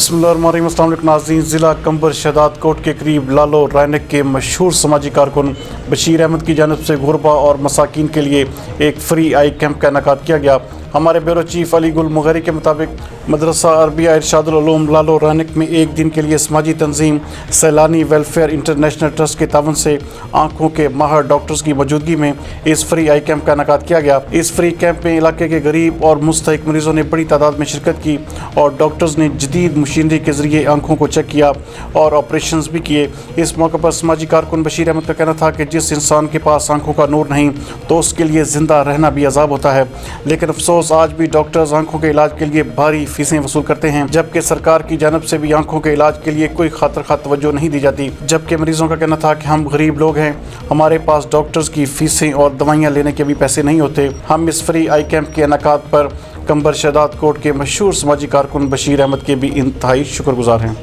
बिस्मिल्लाहिर्रहमानिर्रहीम। अस्सलाम वालेकुम नाज़रीन। ज़िला कंबर शहदाद कोट के करीब लालो रैनक के मशहूर समाजी कारकुन बशीर अहमद की जानिब से गुरबा और मसाकीन के लिए एक फ्री आई कैंप का इनेकाद किया गया। हमारे ब्यूरो चीफ अली गुल मुगहरी के मुताबिक मदरसा अरबिया इरशादुल उलूम लालो रैनक में एक दिन के लिए समाजी तंजीम सैलानी वेलफेयर इंटरनेशनल ट्रस्ट के तावन से आँखों के माहिर डॉक्टर्स की मौजूदगी में इस फ्री आई कैंप का इनेकाद किया गया। इस फ्री कैंप में इलाके के गरीब और मुस्तहिक मरीजों ने बड़ी तादाद में शिरकत की और डॉक्टर्स ने जदीद मशीनरी के जरिए आँखों को चेक किया और ऑपरेशन भी किए। इस मौके पर समाजी कारकुन बशीर अहमद का कहना था कि जिस इंसान के पास आँखों का नूर नहीं तो उसके लिए ज़िंदा रहना भी अजाब होता है, लेकिन अफसोस आज भी डॉक्टर्स आंखों के इलाज के लिए भारी फीसें वसूल करते हैं, जबकि सरकार की जानब से भी आंखों के इलाज के लिए कोई खातिर खा तवज्जो नहीं दी जाती। जबकि मरीजों का कहना था कि हम गरीब लोग हैं, हमारे पास डॉक्टर्स की फीसें और दवाइयाँ लेने के भी पैसे नहीं होते। हम इस फ्री आई कैंप के इनेकाद पर कंबर शहदाद कोट के मशहूर समाजी कारकुन बशीर अहमद के भी इंतहाई शुक्रगुजार हैं।